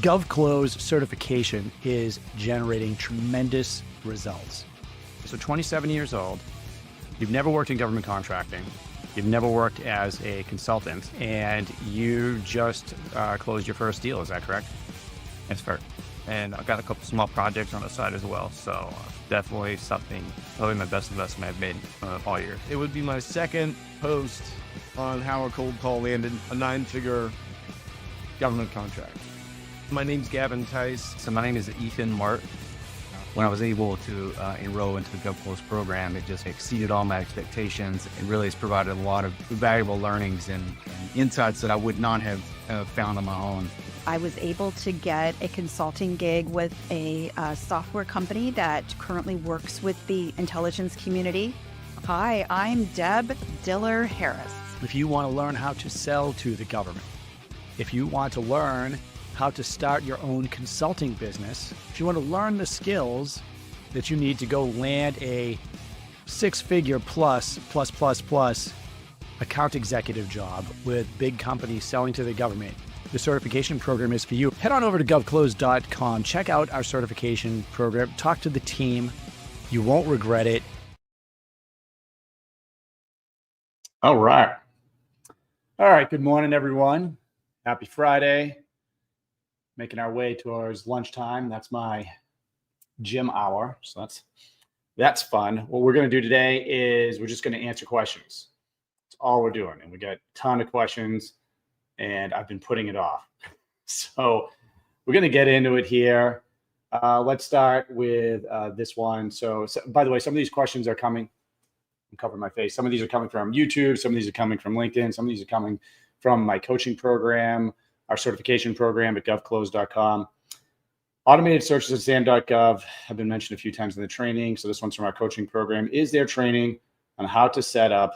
GovClose certification is generating tremendous results. So 27 years old, you've never worked in government contracting, you've never worked as a consultant, and you just closed your first deal, is that correct? That's fair. And I've got a couple small projects on the side as well. So definitely probably my best investment I've made all year. It would be my second post on how a cold call landed a 9-figure government contract. My name's Gavin Tice. So my name is Ethan Mart. When I was able to enroll into the GovClose program, it just exceeded all my expectations. It really has provided a lot of valuable learnings and insights that I would not have found on my own. I was able to get a consulting gig with a software company that currently works with the intelligence community. Hi, I'm Deb Diller Harris. If you want to learn how to sell to the government, if you want to learn how to start your own consulting business, if you want to learn the skills that you need to go land a 6-figure plus account executive job with big companies selling to the government, the certification program is for you. Head on over to govclose.com, check out our certification program, talk to the team. You won't regret it. All right. Good morning, everyone. Happy Friday. Making our way towards lunchtime. That's my gym hour. So that's fun. What we're going to do today is we're just going to answer questions. That's all we're doing. And we got a ton of questions, and I've been putting it off. So we're going to get into it here. Let's start with this one. So by the way, some of these questions are coming. I'm covering my face. Some of these are coming from YouTube. Some of these are coming from LinkedIn. Some of these are coming from my coaching program, our certification program at govclose.com. Automated searches at SAM.gov have been mentioned a few times in the training. So this one's from our coaching program. Is there training on how to set up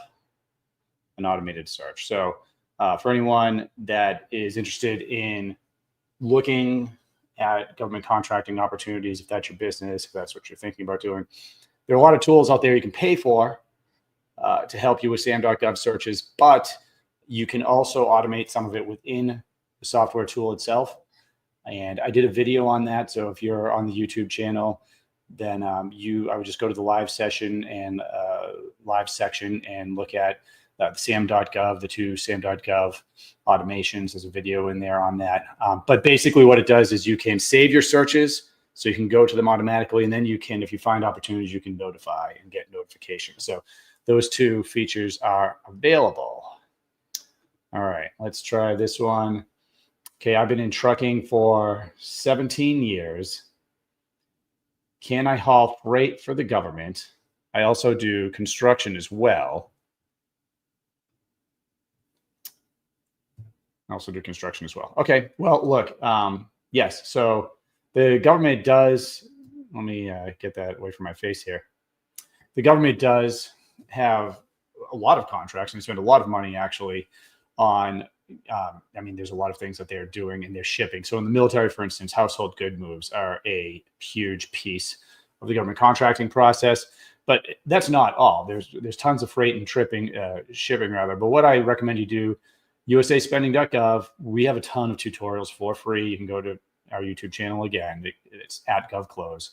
an automated search? So for anyone that is interested in looking at government contracting opportunities, if that's your business, if that's what you're thinking about doing, there are a lot of tools out there you can pay for to help you with SAM.gov searches, but you can also automate some of it within the software tool itself. And I did a video on that. So if you're on the YouTube channel, then I would just go to the live session and live section and look at SAM.gov, the two SAM.gov automations. There's a video in there on that. But basically what it does is you can save your searches so you can go to them automatically. And then you can, if you find opportunities, you can notify and get notifications. So those two features are available. All right, let's try this one. Okay, I've been in trucking for 17 years. Can I haul freight for the government? I also do construction as well. Okay, well, look, yes. So the government does, let me get that away from my face here. The government does have a lot of contracts and spend a lot of money actually on, there's a lot of things that they're doing in their shipping. So in the military, for instance, household good moves are a huge piece of the government contracting process, but that's not all. There's tons of freight and shipping rather. But what I recommend you do, usaspending.gov, we have a ton of tutorials for free. You can go to our YouTube channel again. It's at GovClose.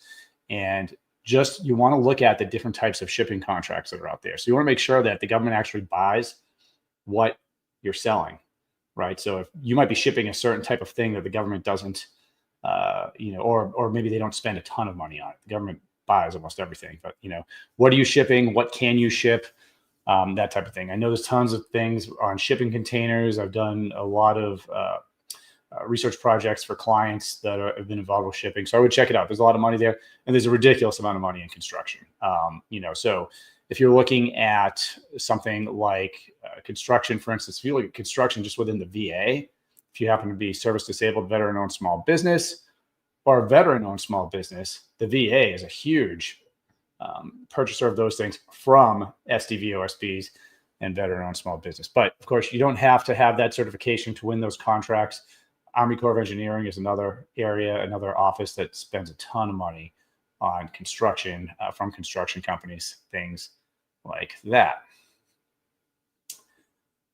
And just, you want to look at the different types of shipping contracts that are out there. So you want to make sure that the government actually buys what you're selling, right? So if you might be shipping a certain type of thing that the government doesn't, or maybe they don't spend a ton of money on it. The government buys almost everything, but what are you shipping? What can you ship? That type of thing. I know there's tons of things on shipping containers. I've done a lot of research projects for clients that have been involved with shipping. So I would check it out. There's a lot of money there, and there's a ridiculous amount of money in construction. So if you're looking at something like construction, for instance, if you look at construction just within the VA, if you happen to be service disabled, veteran-owned small business, or a veteran-owned small business, the VA is a huge purchaser of those things from SDVOSBs and veteran-owned small business. But of course, you don't have to have that certification to win those contracts. Army Corps of Engineering is another area, another office that spends a ton of money on construction from construction companies, things like that.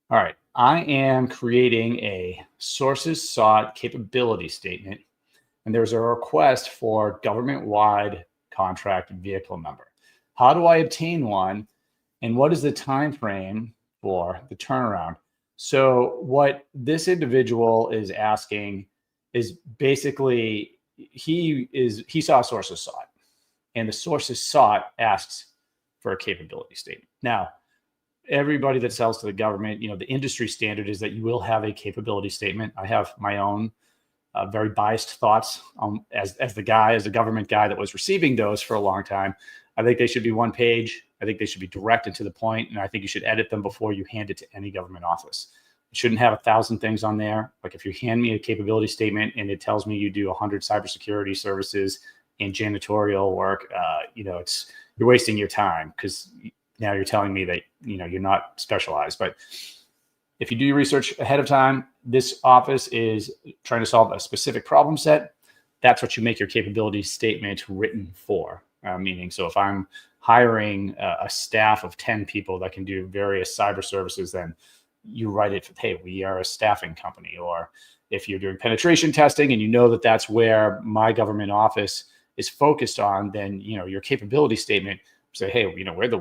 All right, I am creating a sources sought capability statement and there's a request for government-wide contract vehicle number. How do I obtain one, and what is the time frame for the turnaround? So what this individual is asking is basically he saw a sources sought, and the sources sought asks for a capability statement. Now, everybody that sells to the government, the industry standard is that you will have a capability statement. I have my own very biased thoughts as the government guy that was receiving those for a long time. I think they should be one page. I think they should be direct and to the point, and I think you should edit them before you hand it to any government office. You shouldn't have 1,000 things on there. Like if you hand me a capability statement and it tells me you do 100 cybersecurity services and janitorial work, you're wasting your time, because now you're telling me that you're not specialized. But if you do your research ahead of time, this office is trying to solve a specific problem set. That's what you make your capability statement written for. Meaning, so if I'm hiring a staff of 10 people that can do various cyber services, then you write it, hey, we are a staffing company. Or if you're doing penetration testing and that that's where my government office is focused on, then your capability statement say, hey, we're the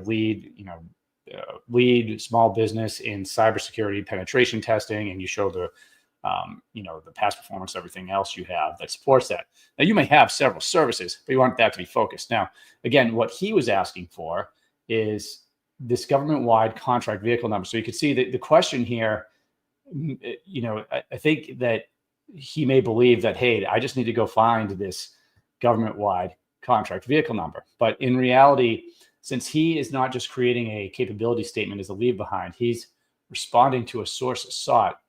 lead small business in cybersecurity penetration testing, and you show the past performance, everything else you have that supports that. Now, you may have several services, but you want that to be focused. Now, again, what he was asking for is this government-wide contract vehicle number. So you can see that the question here, I think that he may believe that, hey, I just need to go find this government-wide contract vehicle number. But in reality, since he is not just creating a capability statement as a leave behind, he's responding to a source sought.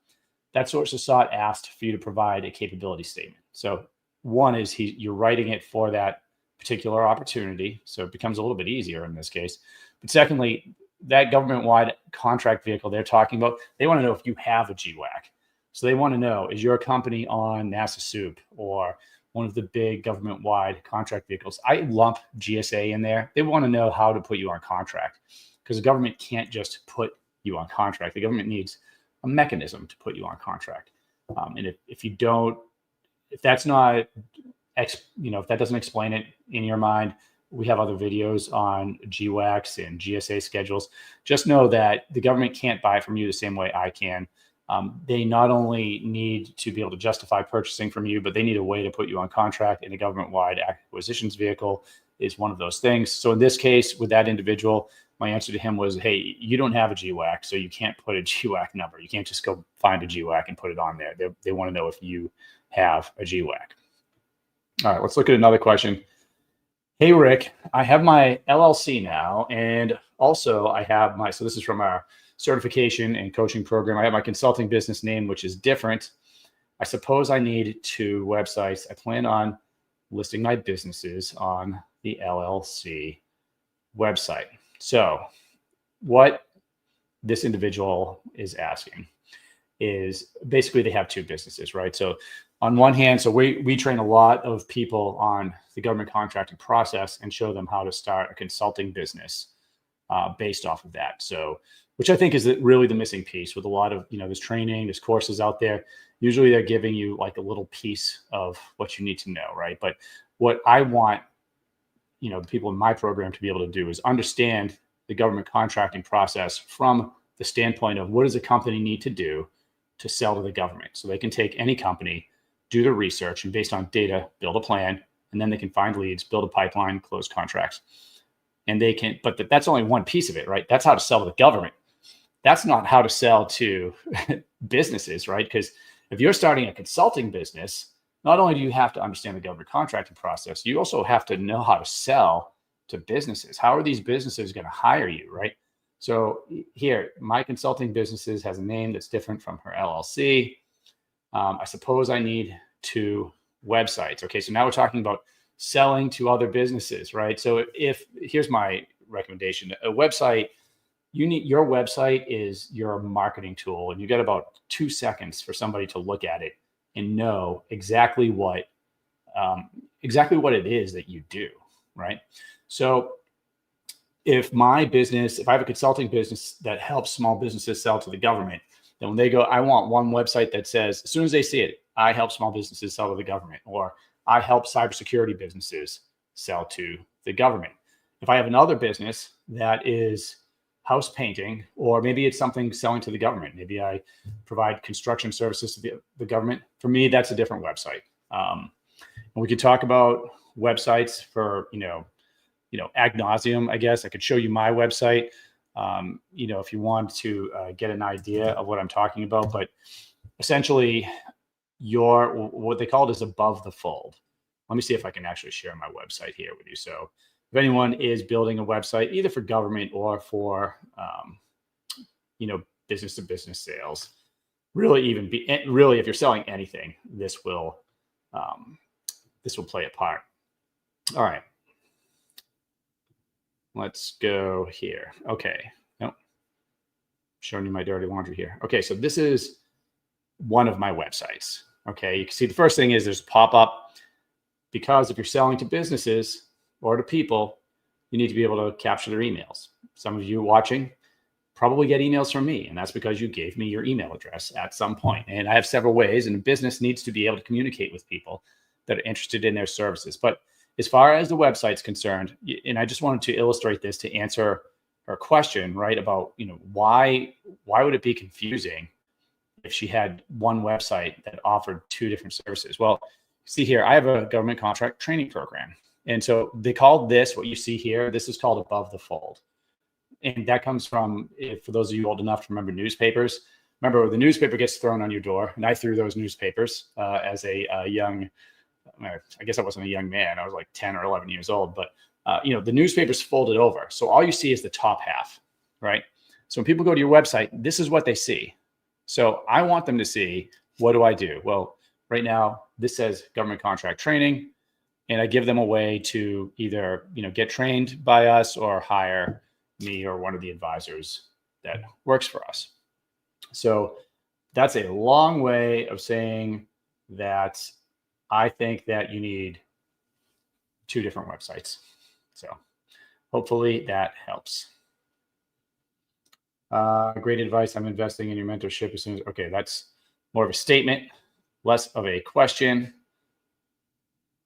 That source sought asked for you to provide a capability statement. So one is you're writing it for that particular opportunity, so it becomes a little bit easier in this case. But secondly, that government-wide contract vehicle they're talking about, they want to know if you have a GWAC. So they want to know, is your company on NASA SOUP or one of the big government-wide contract vehicles? I lump GSA in there. They want to know how to put you on contract, because the government can't just put you on contract. The government needs a mechanism to put you on contract. And if that's not, if that doesn't explain it in your mind, we have other videos on GWACs and GSA schedules. Just know that the government can't buy it from you the same way I can. They not only need to be able to justify purchasing from you, but they need a way to put you on contract, and a government-wide acquisitions vehicle is one of those things. So in this case, with that individual, my answer to him was, hey, you don't have a GWAC, so you can't put a GWAC number. You can't just go find a GWAC and put it on there. They want to know if you have a GWAC. All right, let's look at another question. Hey, Rick, I have my LLC now, and also I have so this is from our certification and coaching program. I have my consulting business name, which is different. I suppose I need 2 websites. I plan on listing my businesses on the LLC website. So what this individual is asking is basically they have 2 businesses, right? So on one hand, so we train a lot of people on the government contracting process and show them how to start a consulting business based off of that. So, which I think is really the missing piece with a lot of, there's training, there's courses out there. Usually they're giving you like a little piece of what you need to know, right? But what I want, the people in my program to be able to do is understand the government contracting process from the standpoint of what does a company need to do to sell to the government. So they can take any company, do the research, and based on data, build a plan, and then they can find leads, build a pipeline, close contracts. And they can, but that's only one piece of it, right? That's how to sell to the government. That's not how to sell to businesses, right? Because if you're starting a consulting business, not only do you have to understand the government contracting process, you also have to know how to sell to businesses. How are these businesses going to hire you, right? So here, my consulting businesses has a name that's different from her LLC. I suppose I need 2 websites. Okay, so now we're talking about selling to other businesses, right? So here's my recommendation: a website. Your website is your marketing tool, and you got about 2 seconds for somebody to look at it and know exactly what it is that you do, right? So if I have a consulting business that helps small businesses sell to the government, Then when they go, I want one website that says, as soon as they see it, I help small businesses sell to the government, or I help cybersecurity businesses sell to the government. If I have another business that is house painting, or maybe it's something selling to the government, maybe I provide construction services to the government. For me, that's a different website. And we could talk about websites for, ad nauseum, I guess. I could show you my website, if you want to get an idea of what I'm talking about. But essentially, what they call it is above the fold. Let me see if I can actually share my website here with you. So if anyone is building a website, either for government or for, business to business sales, really if you're selling anything, this will play a part. All right. Let's go here. Okay. Nope. Showing you my dirty laundry here. Okay. So this is one of my websites. Okay. You can see the first thing is there's a pop-up, because if you're selling to businesses or to people, you need to be able to capture their emails. Some of you watching probably get emails from me, and that's because you gave me your email address at some point. And I have several ways, and a business needs to be able to communicate with people that are interested in their services. But as far as the website's concerned, and I just wanted to illustrate this to answer her question, right, about, why would it be confusing if she had one website that offered two different services? Well, see here, I have a government contract training program. And so they call this, what you see here, this is called above the fold. And that comes from, for those of you old enough to remember newspapers, remember the newspaper gets thrown on your door. And I threw those newspapers as a young, I guess I wasn't a young man. I was like 10 or 11 years old, but the newspaper's folded over. So all you see is the top half, right? So when people go to your website, this is what they see. So I want them to see, what do I do? Well, right now, this says government contract training, and I give them a way to either, get trained by us or hire me or one of the advisors that works for us. So that's a long way of saying that I think that you need two different websites. So hopefully that helps. Great advice. I'm investing in your mentorship as soon as, okay, that's more of a statement, less of a question.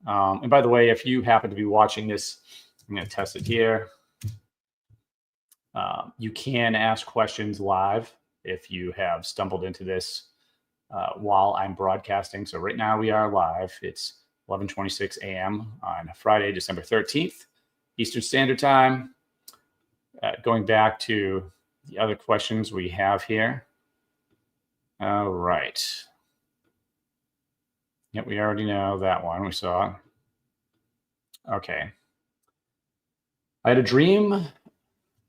And by the way, if you happen to be watching this, I'm going to test it here. You can ask questions live if you have stumbled into this while I'm broadcasting. So right now we are live. It's 11:26 a.m. on Friday, December 13th, Eastern Standard Time. Going back to the other questions we have here. All right. Yep, we already know that one. We saw. Okay. I had a dream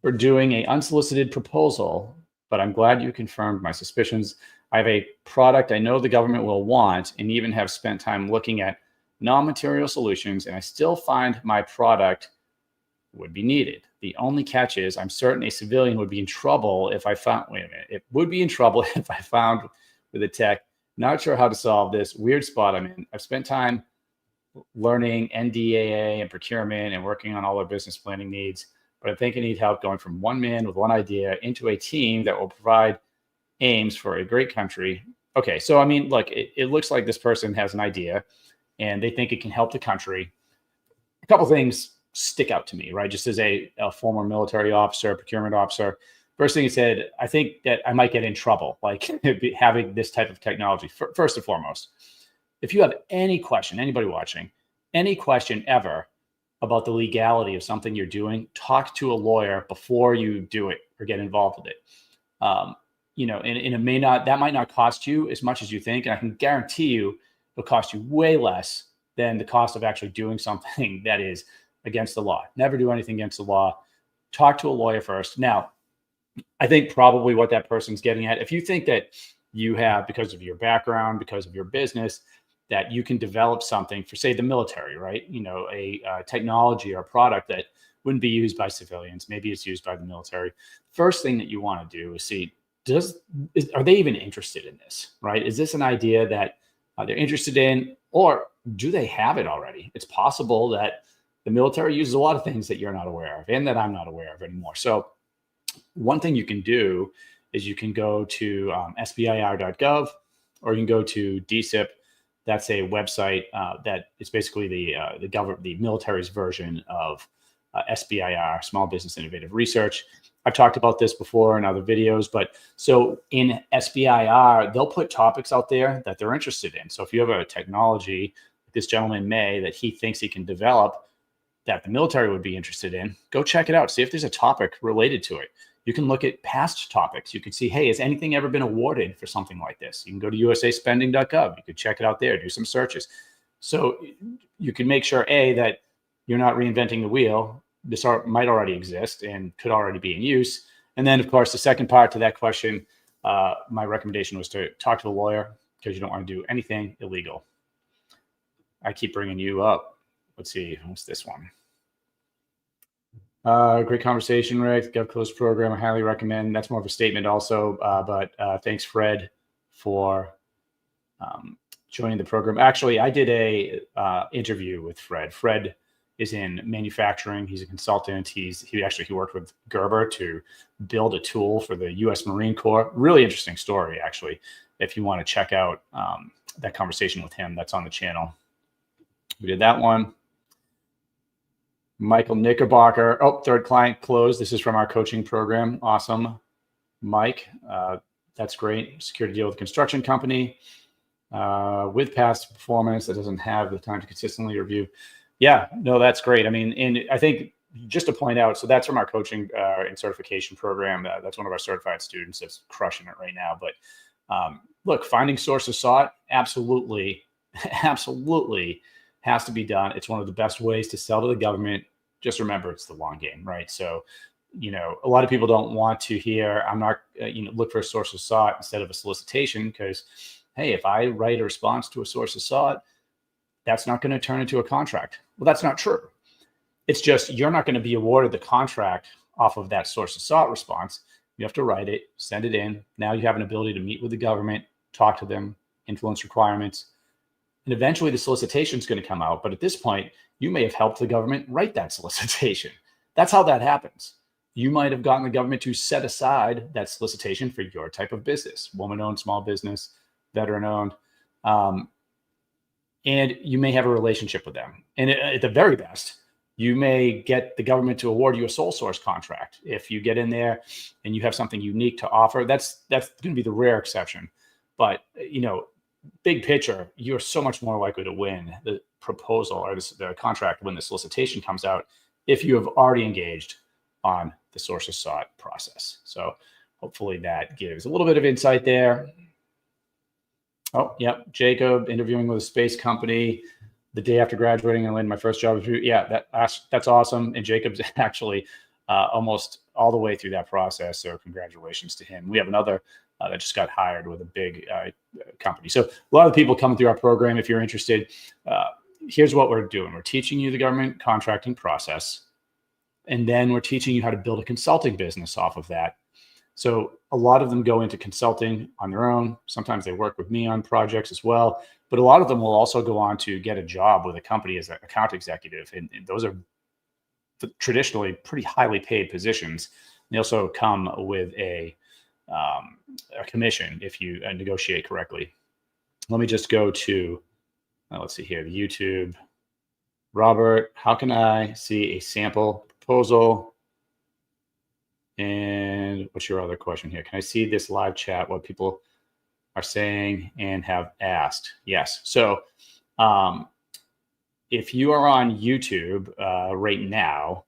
for doing an unsolicited proposal, but I'm glad you confirmed my suspicions. I have a product I know the government will want, and even have spent time looking at non-material solutions, and I still find my product would be needed. The only catch is I'm certain a civilian would be in trouble if I found, it would be in trouble if I found with a tech. Not sure how to solve this weird spot I'm in. I've spent time learning NDAA and procurement and working on all our business planning needs, but I think I need help going from one man with one idea into a team that will provide aims for a great country. Okay, so I mean, look, it looks like this person has an idea and they think it can help the country. A couple things stick out to me, right? Just as a former military officer, procurement officer, first thing he said, I think that I might get in trouble, like having this type of technology. First and foremost, if you have any question, anybody watching, any question ever about the legality of something you're doing, talk to a lawyer before you do it or get involved with it. And that might not cost you as much as you think. And I can guarantee you it'll cost you way less than the cost of actually doing something that is against the law. Never do anything against the law. Talk to a lawyer first. Now, I think probably what that person's getting at, if you think that you have, because of your background, because of your business, that you can develop something for, say, the military, right? A technology or a product that wouldn't be used by civilians. Maybe it's used by the military. First thing that you want to do is see, are they even interested in this, right? Is this an idea that they're interested in, or do they have it already? It's possible that the military uses a lot of things that you're not aware of and that I'm not aware of anymore. So one thing you can do is you can go to SBIR.gov, or you can go to DSIP. That's a website that is basically the military's version of SBIR, Small Business Innovative Research. I've talked about this before in other videos, but so in SBIR, they'll put topics out there that they're interested in. So if you have a technology, this gentleman may, that he thinks he can develop that the military would be interested in, go check it out. See if there's a topic related to it. You can look at past topics. You can see, hey, has anything ever been awarded for something like this? You can go to USAspending.gov. You could check it out there, do some searches. So you can make sure, A, that you're not reinventing the wheel. This might already exist and could already be in use. And then, of course, the second part to that question, my recommendation was to talk to a lawyer, because you don't want to do anything illegal. I keep bringing you up. Let's see, what's this one? Great conversation, Rick. GovClose program, I highly recommend. That's more of a statement also, but thanks, Fred, for joining the program. Actually, I did a interview with Fred. Fred is in manufacturing. He's a consultant. He worked with Gerber to build a tool for the U.S. Marine Corps. Really interesting story, actually. If you want to check out that conversation with him, that's on the channel. We did that one. Michael Knickerbocker. Oh, third client closed. This is from our coaching program. Awesome. Mike, that's great. Secured a deal with a construction company with past performance that doesn't have the time to consistently review. Yeah, no, that's great. I mean, and I think just to point out, so that's from our coaching and certification program. That's one of our certified students that's crushing it right now. But look, finding sources sought, absolutely has to be done. It's one of the best ways to sell to the government. Just remember, it's the long game, right? So, a lot of people don't want to hear, I'm not, look for a source of sought instead of a solicitation, because, hey, if I write a response to a source of sought, that's not going to turn into a contract. Well, that's not true. It's just, you're not going to be awarded the contract off of that source of sought response. You have to write it, send it in. Now you have an ability to meet with the government, talk to them, influence requirements. And eventually the solicitation is going to come out. But at this point, you may have helped the government write that solicitation. That's how that happens. You might have gotten the government to set aside that solicitation for your type of business, woman-owned, small business, veteran-owned. And you may have a relationship with them. And at the very best, you may get the government to award you a sole source contract. If you get in there and you have something unique to offer, that's going to be the rare exception. But, big picture, you're so much more likely to win the proposal or the contract when the solicitation comes out if you have already engaged on the sources sought process. So hopefully that gives a little bit of insight there. Oh, yep. Jacob, interviewing with a space company the day after graduating and landing my first job. Yeah, that's awesome. And Jacob's actually almost all the way through that process. So congratulations to him. We have another that just got hired with a big company. So a lot of people coming through our program, if you're interested, here's what we're doing. We're teaching you the government contracting process. And then we're teaching you how to build a consulting business off of that. So a lot of them go into consulting on their own. Sometimes they work with me on projects as well. But a lot of them will also go on to get a job with a company as an account executive. And those are traditionally pretty highly paid positions. They also come with a commission if you negotiate correctly. Let me just go to, let's see here, the YouTube. Robert, how can I see a sample proposal? And what's your other question here? Can I see this live chat, what people are saying and have asked? Yes. So if you are on YouTube right now,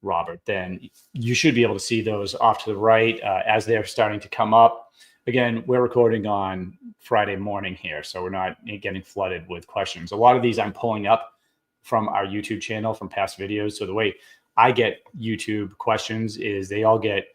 Robert, then you should be able to see those off to the right as they're starting to come up. Again, we're recording on Friday morning here, so we're not getting flooded with questions. A lot of these I'm pulling up from our YouTube channel from past videos. So the way I get YouTube questions is they all get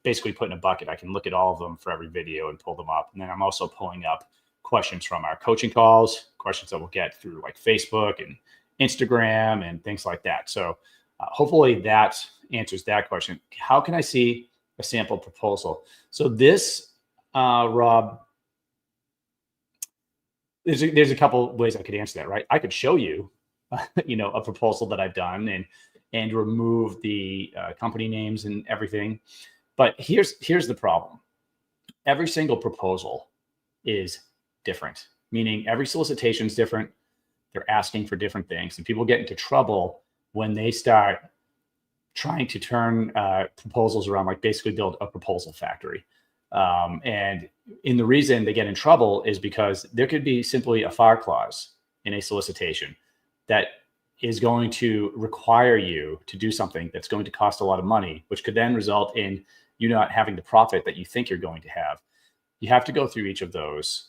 basically put in a bucket. I can look at all of them for every video and pull them up. And then I'm also pulling up questions from our coaching calls, questions that we'll get through like Facebook and Instagram and things like that. So hopefully that answers that question. How can I see a sample proposal? So this, Rob, there's a couple ways I could answer that, right? I could show you, a proposal that I've done and remove the company names and everything. But here's the problem. Every single proposal is different, meaning every solicitation is different. They're asking for different things, and people get into trouble when they start trying to turn proposals around, like basically build a proposal factory. And the reason they get in trouble is because there could be simply a fire clause in a solicitation that is going to require you to do something that's going to cost a lot of money, which could then result in you not having the profit that you think you're going to have. You have to go through each of those.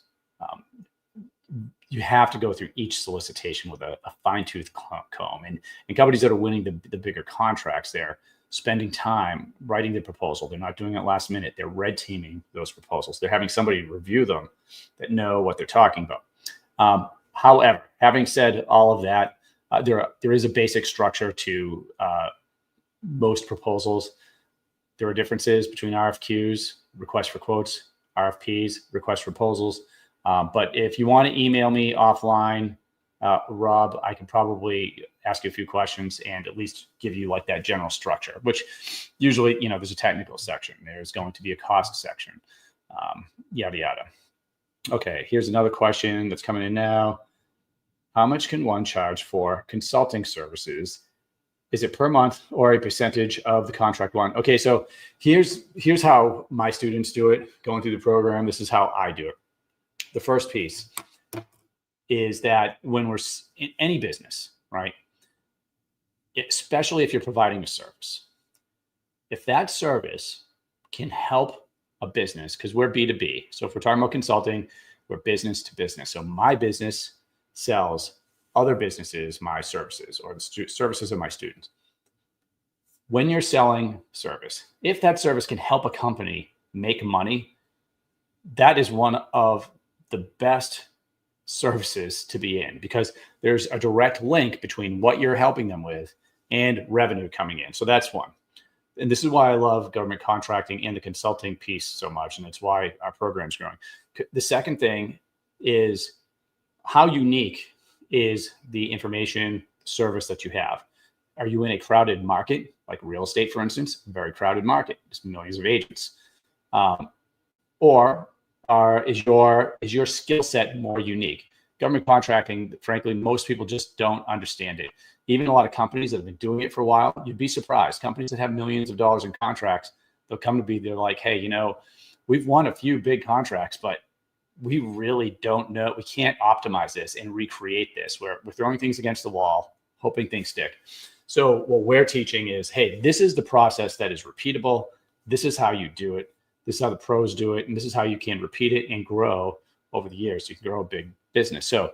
You have to go through each solicitation with a fine-tooth comb. And companies that are winning the bigger contracts, they're spending time writing the proposal. They're not doing it last minute. They're red teaming those proposals. They're having somebody review them that know what they're talking about. However, having said all of that, there is a basic structure to most proposals. There are differences between RFQs, requests for quotes, RFPs, requests for proposals. But if you want to email me offline, Rob, I can probably ask you a few questions and at least give you like that general structure, which usually, there's a technical section. There's going to be a cost section, yada, yada. Okay, here's another question that's coming in now. How much can one charge for consulting services? Is it per month or a percentage of the contract one? Okay, so here's how my students do it going through the program. This is how I do it. The first piece is that when we're in any business, right, especially if you're providing a service, if that service can help a business, because we're B2B. So if we're talking about consulting, we're business to business. So my business sells other businesses my services, or the services of my students. When you're selling service, if that service can help a company make money, that is one of the best services to be in, because there's a direct link between what you're helping them with and revenue coming in. So that's one. And this is why I love government contracting and the consulting piece so much. And that's why our program's growing. The second thing is, how unique is the information service that you have? Are you in a crowded market, like real estate, for instance? Very crowded market, there's millions of agents. Or is your skill set more unique? Government contracting, frankly, most people just don't understand it. Even a lot of companies that have been doing it for a while, you'd be surprised. Companies that have millions of dollars in contracts, they'll come to be, they're like, hey, we've won a few big contracts, but we really don't know. We can't optimize this and recreate this. We're throwing things against the wall, hoping things stick. So what we're teaching is, hey, this is the process that is repeatable. This is how you do it. This is how the pros do it. And this is how you can repeat it and grow over the years. You can grow a big business. So,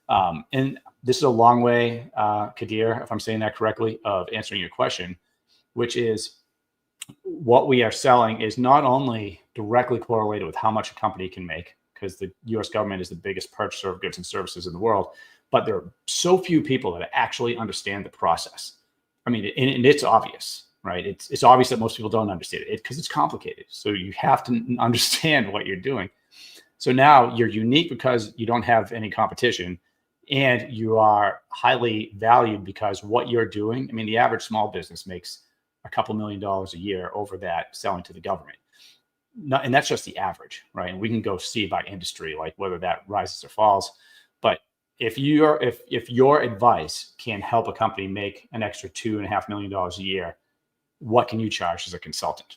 and this is a long way, Kadir, if I'm saying that correctly, of answering your question, which is what we are selling is not only directly correlated with how much a company can make, because the US government is the biggest purchaser of goods and services in the world, but there are so few people that actually understand the process. I mean, and it's obvious, right? It's obvious that most people don't understand it because it's complicated. So you have to understand what you're doing. So now you're unique because you don't have any competition, and you are highly valued because what you're doing, I mean, the average small business makes a couple $1 million a year over that selling to the government. And that's just the average, right? And we can go see by industry, like whether that rises or falls. But if your advice can help a company make an extra $2.5 million a year, what can you charge as a consultant?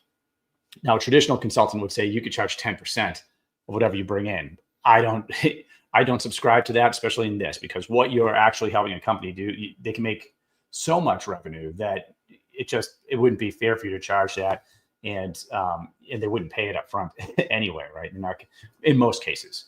Now, a traditional consultant would say you could charge 10% of whatever you bring in. I don't subscribe to that, especially in this, because what you're actually helping a company do, they can make so much revenue that it wouldn't be fair for you to charge that. And they wouldn't pay it up front anyway, right? In most cases.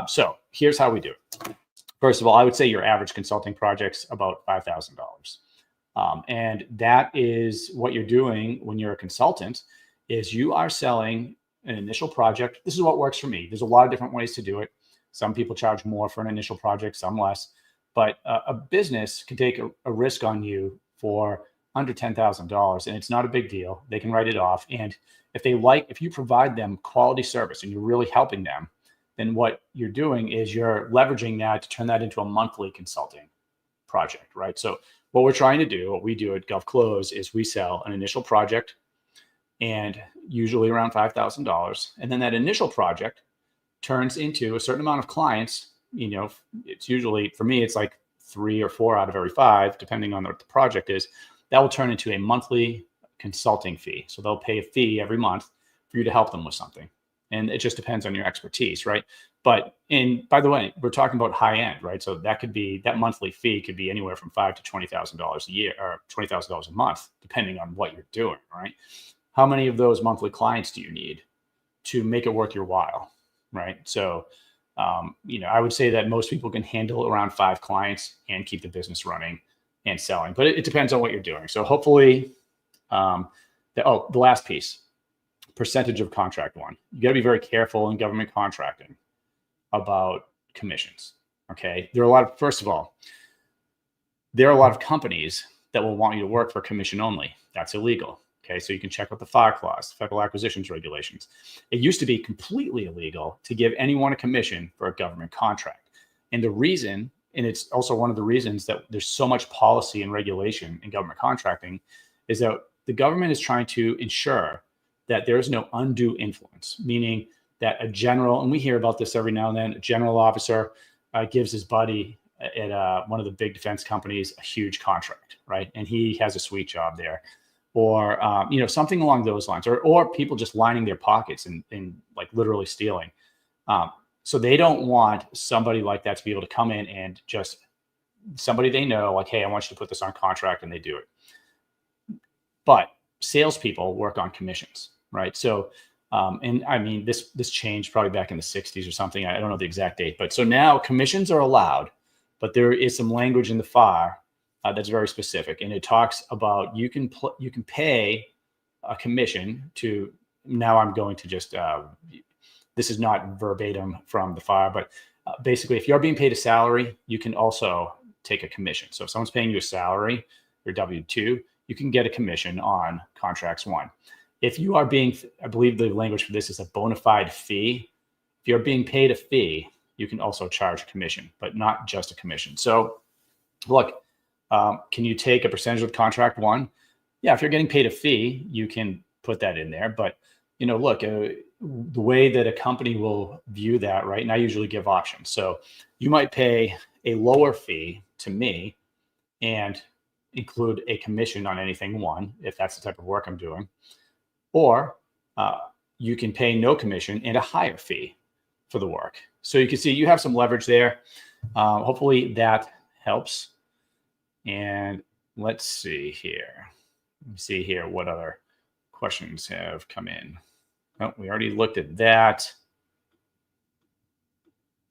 So here's how we do it. First of all, I would say your average consulting project's about $5,000. And that is what you're doing when you're a consultant, is you are selling an initial project. This is what works for me. There's a lot of different ways to do it. Some people charge more for an initial project, some less. But a business can take a risk on you for under $10,000, and it's not a big deal. They can write it off. And if you provide them quality service and you're really helping them, then what you're doing is you're leveraging that to turn that into a monthly consulting project, right? So what we're trying to do, what we do at GovClose, is we sell an initial project, and usually around $5,000. And then that initial project turns into a certain amount of clients. It's usually, for me, it's like 3 or 4 out of every 5, depending on what the project is. That will turn into a monthly consulting fee. So they'll pay a fee every month for you to help them with something. And it just depends on your expertise, right? But by the way, we're talking about high end, right? So that monthly fee could be anywhere from $5,000 to $20,000 a year, or $20,000 a month, depending on what you're doing, right? How many of those monthly clients do you need to make it worth your while, right? So, I would say that most people can handle around 5 clients and keep the business running and selling, but it depends on what you're doing. So hopefully, the last piece, percentage of contract won. You got to be very careful in government contracting about commissions. Okay. First of all, there are a lot of companies that will want you to work for commission only. That's illegal. Okay. So you can check out the FAR clause, Federal Acquisitions Regulations. It used to be completely illegal to give anyone a commission for a government contract. And the reason, and it's also one of the reasons that there's so much policy and regulation in government contracting, is that the government is trying to ensure that there is no undue influence, meaning that a general, and we hear about this every now and then, a general officer gives his buddy at one of the big defense companies a huge contract, right? And he has a sweet job there. Or, something along those lines, or people just lining their pockets and like literally stealing. So they don't want somebody like that to be able to come in and just somebody they know, like, hey, I want you to put this on contract, and they do it. But salespeople work on commissions, right? So, and I mean, this changed probably back in the 60s or something. I don't know the exact date, but so now commissions are allowed, but there is some language in the FAR that's very specific, and it talks about you can pay a commission to. Now I'm going to just this is not verbatim from the FAR, but basically, if you're being paid a salary, you can also take a commission. So if someone's paying you a salary, your W-2, you can get a commission on contracts won. If you are being, I believe the language for this is a bona fide fee. If you're being paid a fee, you can also charge a commission, but not just a commission. So look, can you take a percentage of contract won? Yeah, if you're getting paid a fee, you can put that in there. But, look, the way that a company will view that, right? And I usually give options. So you might pay a lower fee to me and include a commission on anything won, if that's the type of work I'm doing. Or you can pay no commission and a higher fee for the work. So you can see you have some leverage there. Hopefully that helps. And let's see here. Let me see here what other questions have come in. Oh, we already looked at that.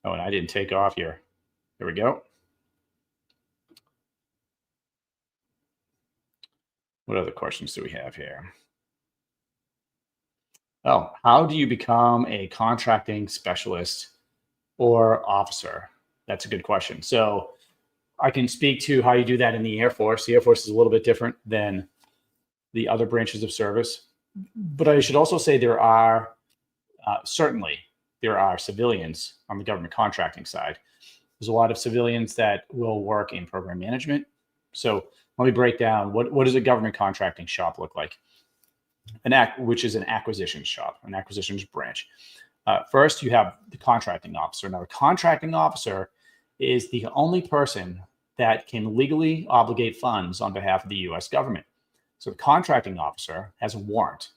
Oh, and I didn't take off here. There we go. What other questions do we have here? Oh, how do you become a contracting specialist or officer? That's a good question. So I can speak to how you do that in the Air Force. The Air Force is a little bit different than the other branches of service. But I should also say there are civilians on the government contracting side. There's a lot of civilians that will work in program management. So let me break down what does a government contracting shop look like? Which is an acquisitions shop, an acquisitions branch. First, you have the contracting officer. Now, the contracting officer is the only person that can legally obligate funds on behalf of the U.S. government. So the contracting officer has a warrant,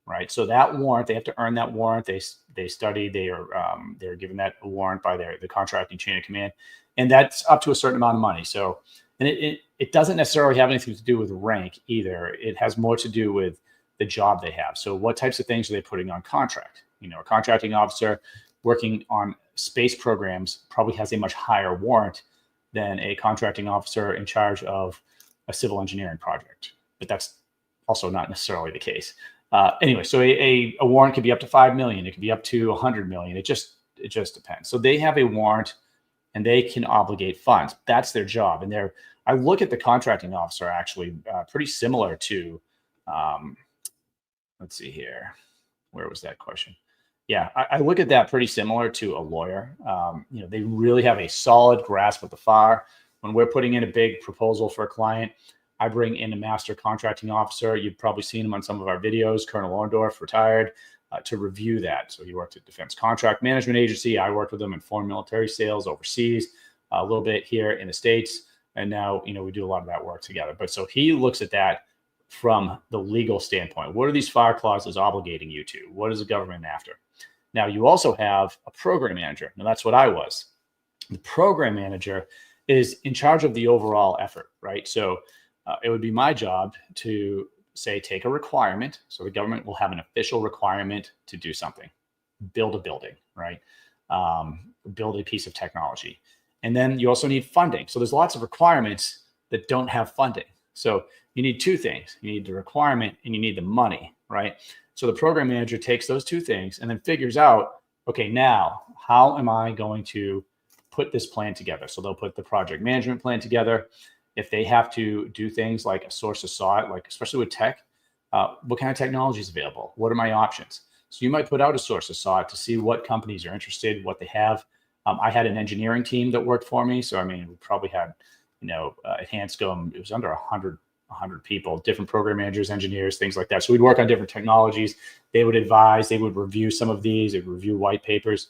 right? So that warrant, they have to earn that warrant. They study. They're given that warrant by the contracting chain of command, and that's up to a certain amount of money. So, and it doesn't necessarily have anything to do with rank either. It has more to do with the job they have. So what types of things are they putting on contract? A contracting officer working on space programs probably has a much higher warrant than a contracting officer in charge of a civil engineering project. But that's also not necessarily the case. Anyway, so a warrant could be up to 5 million. It could be up to 100 million. It just depends. So they have a warrant and they can obligate funds. That's their job. And I look at the contracting officer actually pretty similar to, let's see here. Where was that question? Yeah, I look at that pretty similar to a lawyer. They really have a solid grasp of the FAR. When we're putting in a big proposal for a client, I bring in a master contracting officer. You've probably seen him on some of our videos, Colonel Orndorff, retired, to review that. So he worked at Defense Contract Management Agency. I worked with him in foreign military sales overseas, a little bit here in the States. And now, we do a lot of that work together. But so he looks at that from the legal standpoint. What are these fire clauses obligating you to? What is the government after? Now, you also have a program manager. Now, that's what I was. The program manager is in charge of the overall effort, right? So it would be my job to say, take a requirement. So the government will have an official requirement to do something, build a building, right? Build a piece of technology. And then you also need funding. So there's lots of requirements that don't have funding. So you need two things. You need the requirement and you need the money, right? So the program manager takes those two things and then figures out, okay, now how am I going to put this plan together? So they'll put the project management plan together. If they have to do things like a source of SOT, like especially with tech, what kind of technology is available? What are my options? So you might put out a source of SOT to see what companies are interested, what they have. I had an engineering team that worked for me. So, we probably had, at Hanscom, it was under 100 people, different program managers, engineers, things like that. So we'd work on different technologies. They would advise, they would review some of these, they'd review white papers.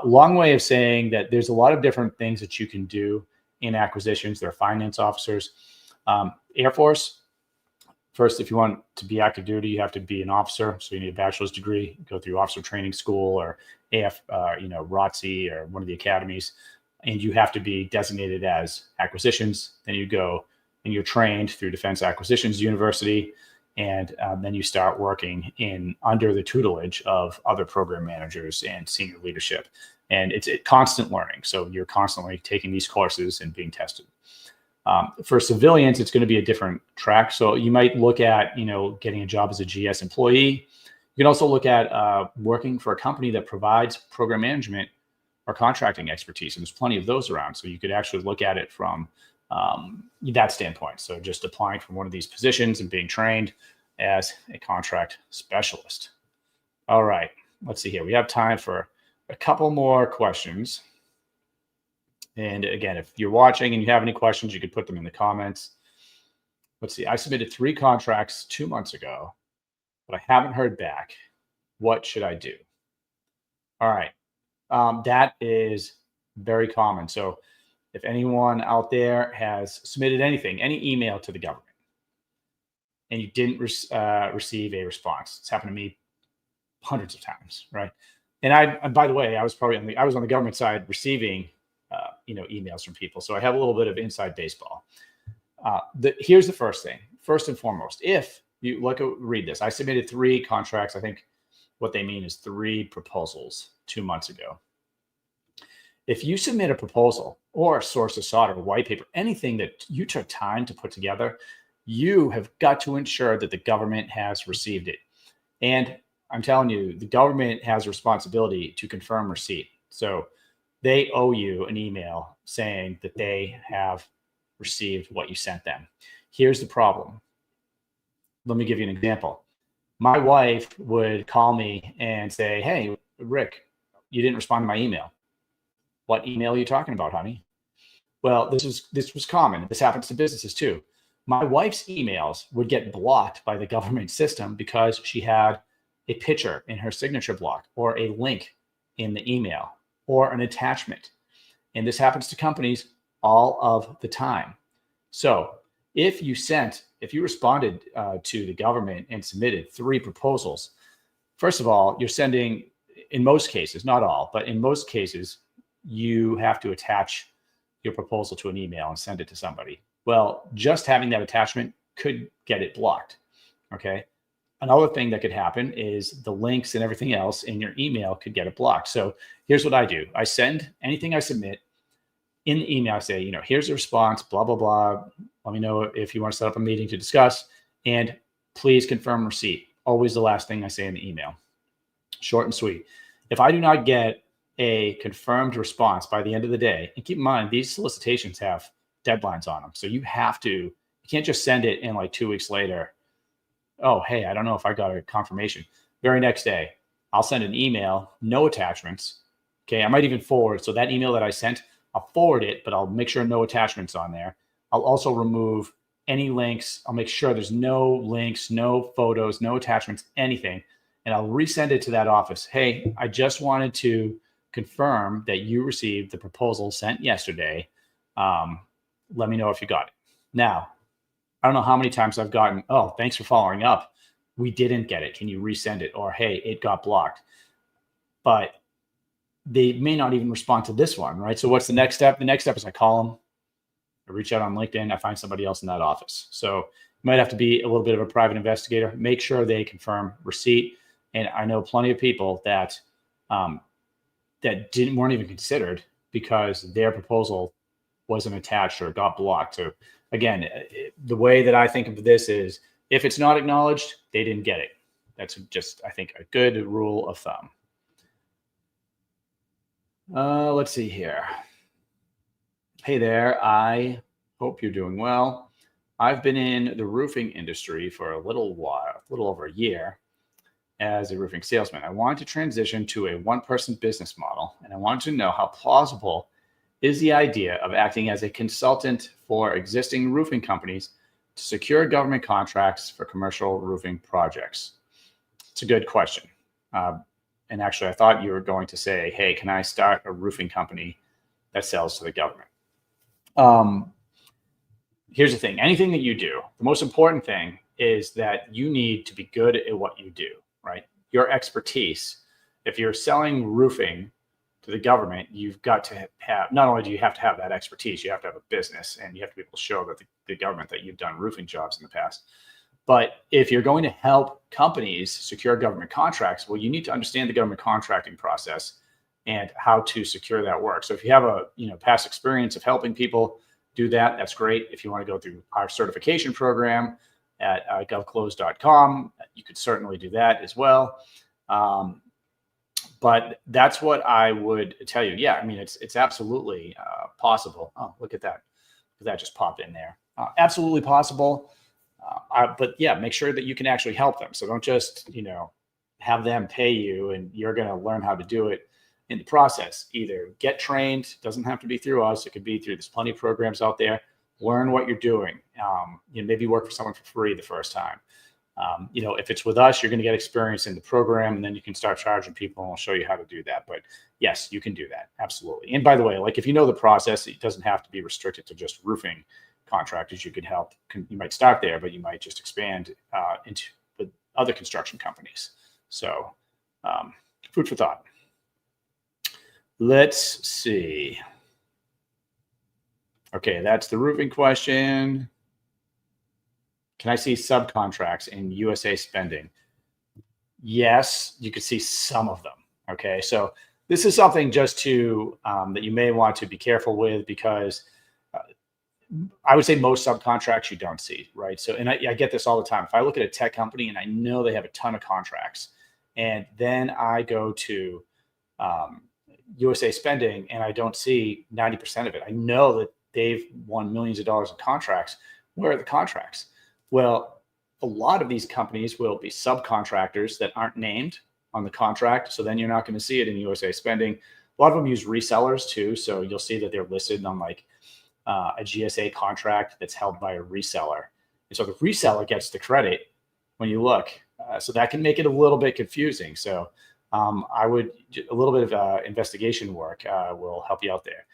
Long way of saying that there's a lot of different things that you can do in acquisitions. There are finance officers. Air Force, first, if you want to be active duty, you have to be an officer. So you need a bachelor's degree, go through officer training school or ROTC or one of the academies. And you have to be designated as acquisitions. Then you go and you're trained through Defense Acquisitions University. And then you start working under the tutelage of other program managers and senior leadership. And it's constant learning. So you're constantly taking these courses and being tested. For civilians, it's going to be a different track. So you might look at, getting a job as a GS employee. You can also look at working for a company that provides program management or contracting expertise. And there's plenty of those around. So you could actually look at it from that standpoint. So just applying for one of these positions and being trained as a contract specialist. All right, let's see here. We have time for a couple more questions. And again, if you're watching and you have any questions, you could put them in the comments. Let's see. I submitted 3 contracts 2 months ago, but I haven't heard back. What should I do? All right. That is very common. So if anyone out there has submitted anything, any email to the government, and you didn't receive a response, it's happened to me hundreds of times, right? And by the way, I was on the government side receiving emails from people. So I have a little bit of inside baseball. Here's the first thing. First and foremost, if you read this, I submitted 3 contracts. I think what they mean is 3 proposals 2 months ago. If you submit a proposal or a source of SOT or a white paper, anything that you took time to put together, you have got to ensure that the government has received it. And I'm telling you, the government has a responsibility to confirm receipt. So they owe you an email saying that they have received what you sent them. Here's the problem. Let me give you an example. My wife would call me and say, "Hey, Rick, you didn't respond to my email." "What email are you talking about, honey?" Well, this was common. This happens to businesses too. My wife's emails would get blocked by the government system because she had a picture in her signature block or a link in the email or an attachment. And this happens to companies all of the time. So if you responded to the government and submitted 3 proposals, first of all, you're sending, in most cases, not all, but in most cases, you have to attach your proposal to an email and send it to somebody. Well, just having that attachment could get it blocked. Okay. Another thing that could happen is the links and everything else in your email could get it blocked. So here's what I do. I send anything I submit in the email. I say, here's the response, blah, blah, blah. Let me know if you want to set up a meeting to discuss, and please confirm receipt. Always the last thing I say in the email. Short and sweet. If I do not get a confirmed response by the end of the day, and keep in mind, these solicitations have deadlines on them. So you can't just send it in like 2 weeks later. "Oh, hey, I don't know if I got a confirmation." Very next day, I'll send an email, no attachments. Okay. I might even forward. So that email that I sent, I'll forward it, but I'll make sure no attachments on there. I'll also remove any links. I'll make sure there's no links, no photos, no attachments, anything. And I'll resend it to that office. Hey, I just wanted to confirm that you received the proposal sent yesterday. Let me know if you got it. Now, I don't know how many times I've gotten, oh, thanks for following up. We didn't get it. Can you resend it? Or, hey, it got blocked. But they may not even respond to this one, right? So what's the next step? The next step is I call them, I reach out on LinkedIn, I find somebody else in that office. So you might have to be a little bit of a private investigator. Make sure they confirm receipt. And I know plenty of people that weren't even considered because their proposal wasn't attached or got blocked. So again, the way that I think of this is if it's not acknowledged, they didn't get it. That's just, I think, a good rule of thumb. Let's see here. Hey there, I hope you're doing well. I've been in the roofing industry for a little while, a little over a year as a roofing salesman. I wanted to transition to a one-person business model, and I wanted to know how plausible is the idea of acting as a consultant for existing roofing companies to secure government contracts for commercial roofing projects. It's a good question. And actually, I thought you were going to say, hey, can I start a roofing company that sells to the government? Here's the thing. Anything that you do, the most important thing is that you need to be good at what you do, right? Your expertise. If you're selling roofing to the government, you've got to have, not only do you have to have that expertise, you have to have a business and you have to be able to show that the government that you've done roofing jobs in the past. But if you're going to help companies secure government contracts, well, you need to understand the government contracting process and how to secure that work. So if you have a past experience of helping people do that, that's great. If you want to go through our certification program at GovClose.com, you could certainly do that as well. But that's what I would tell you. Yeah, I mean, it's absolutely possible. Oh, look at that. That just popped in there. Absolutely possible. But yeah, make sure that you can actually help them. So don't just, have them pay you and you're going to learn how to do it in the process. Either get trained, doesn't have to be through us. It could be through, there's plenty of programs out there. Learn what you're doing. Maybe work for someone for free the first time. If it's with us, you're going to get experience in the program and then you can start charging people and we'll show you how to do that. But yes, you can do that. Absolutely. And by the way, like if you know the process, it doesn't have to be restricted to just roofing contractors. You could help. You might start there, but you might just expand into with other construction companies. So food for thought. Let's see. Okay, that's the roofing question. Can I see subcontracts in USA spending? Yes, you could see some of them. Okay, so this is something just to that you may want to be careful with because I would say most subcontracts you don't see, right? So, and I get this all the time. If I look at a tech company and I know they have a ton of contracts, and then I go to USA spending and I don't see 90% of it, I know that they've won millions of dollars in contracts. Where are the contracts? Well, a lot of these companies will be subcontractors that aren't named on the contract. So then you're not going to see it in USA spending. A lot of them use resellers too. So you'll see that they're listed on like a GSA contract that's held by a reseller. And so the reseller gets the credit when you look. So that can make it a little bit confusing. So I would, a little bit of investigation work will help you out there.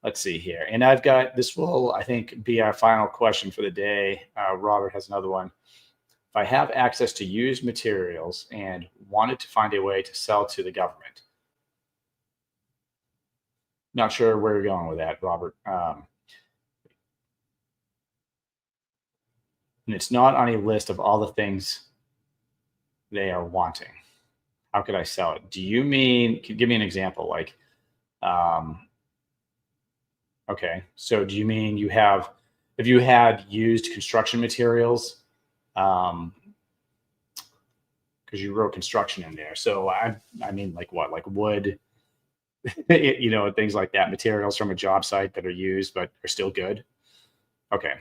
Let's see here. And I've got, this will, I think, be our final question for the day. Robert has another one. If I have access to used materials and wanted to find a way to sell to the government. Not sure where you're going with that, Robert. And it's not on a list of all the things they are wanting. How could I sell it? Do you mean, give me an example? Like, okay, so do you mean you have, if you had used construction materials, because you wrote construction in there. So I mean like what, like wood, things like that, materials from a job site that are used but are still good. Okay.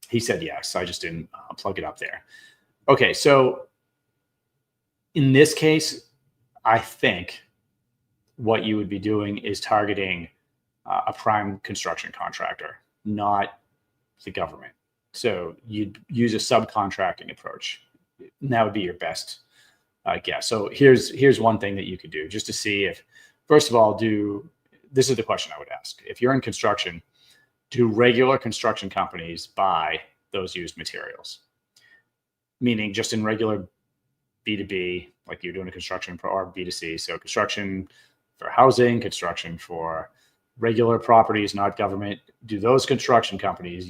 He said yes. I just didn't plug it up there. Okay, so in this case, I think what you would be doing is targeting a prime construction contractor, not the government. So you'd use a subcontracting approach. And that would be your best guess. So here's one thing that you could do just to see if, first of all, this is the question I would ask. If you're in construction, do regular construction companies buy those used materials? Meaning just in regular B2B, like you're doing a construction or B2C. So construction for housing, construction for regular properties, not government. Do those construction companies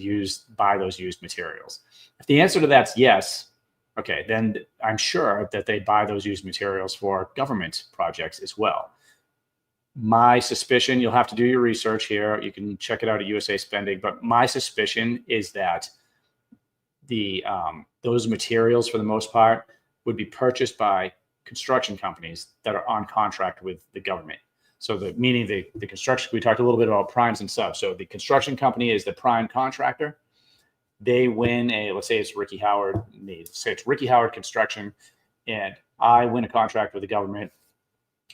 buy those used materials? If the answer to that's yes, okay, then I'm sure that they buy those used materials for government projects as well. My suspicion, you'll have to do your research here. You can check it out at USA Spending, but my suspicion is that those materials, for the most part, would be purchased by construction companies that are on contract with the government. So meaning the construction, we talked a little bit about primes and subs. So the construction company is the prime contractor. They win let's say it's Ricky Howard Construction, and I win a contract with the government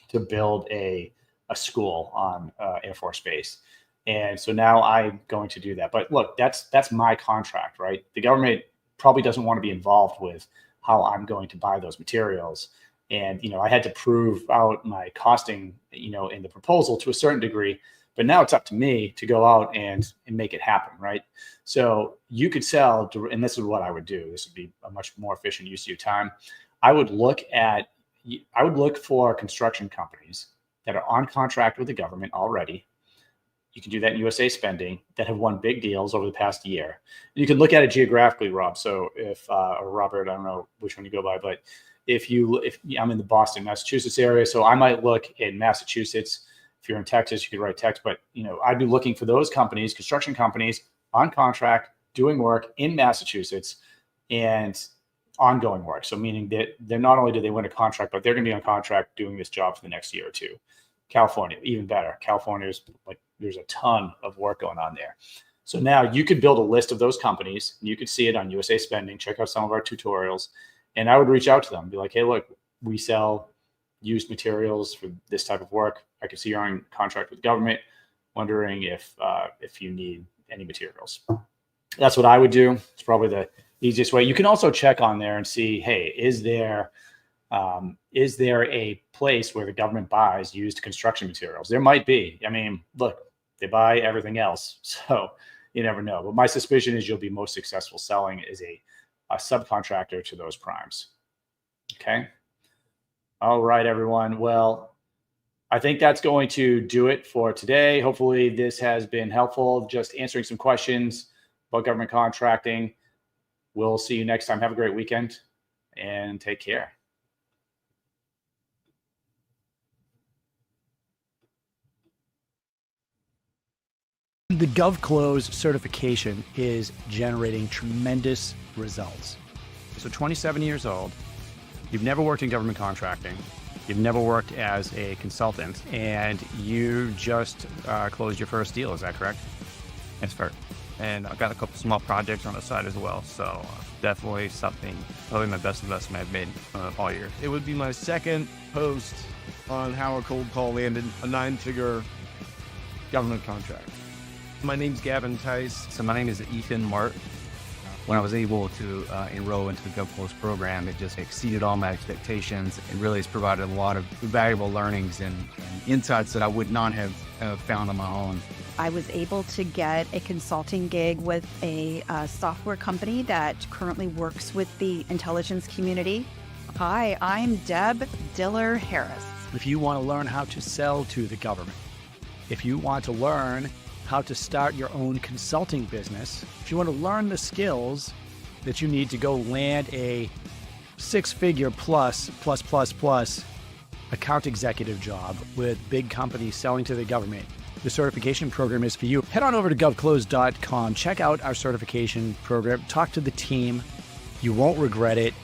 to build a school on Air Force Base. And so now I'm going to do that. But look, that's my contract, right? The government probably doesn't want to be involved with how I'm going to buy those materials. And, I had to prove out my costing, in the proposal to a certain degree, but now it's up to me to go out and make it happen. Right. So you could sell, and this is what I would do. This would be a much more efficient use of your time. I would look for construction companies that are on contract with the government already. You can do that in USA Spending, that have won big deals over the past year. You can look at it geographically, Rob. So or Robert, I don't know which one you go by, but if I'm in the Boston, Massachusetts area, so I might look in Massachusetts. If you're in Texas, you could write Texas, but I'd be looking for those companies, construction companies on contract, doing work in Massachusetts and ongoing work. So meaning that they're not only do they win a contract, but they're going to be on contract doing this job for the next year or two. California, even better. California is there's a ton of work going on there. So now you could build a list of those companies. You could see it on USA Spending. Check out some of our tutorials. And I would reach out to them, be like, hey, look, we sell used materials for this type of work. I can see you're on contract with the government. Wondering if you need any materials. That's what I would do. It's probably the easiest way. You can also check on there and see, hey, is there a place where the government buys used construction materials? There might be. I mean, look, they buy everything else, so you never know. But my suspicion is you'll be most successful selling as a subcontractor to those primes. Okay. All right, everyone. Well, I think that's going to do it for today. Hopefully this has been helpful, just answering some questions about government contracting. We'll see you next time. Have a great weekend and take care. The GovClose certification is generating tremendous results. So 27 years old, you've never worked in government contracting, you've never worked as a consultant, and you just closed your first deal, is that correct? That's fair. And I've got a couple small projects on the side as well. So definitely probably my best investment I've made all year. It would be my second post on how a cold call landed a 9-figure government contract. My name's Gavin Tice. So my name is Ethan Mart. When I was able to enroll into the GovClose program, it just exceeded all my expectations and really has provided a lot of valuable learnings and insights that I would not have found on my own. I was able to get a consulting gig with a software company that currently works with the intelligence community. Hi, I'm Deb Diller Harris. If you want to learn how to sell to the government, if you want to learn how to start your own consulting business, if you want to learn the skills that you need to go land a 6-figure plus account executive job with big companies selling to the government, the certification program is for you. Head on over to govclose.com, check out our certification program, talk to the team. You won't regret it.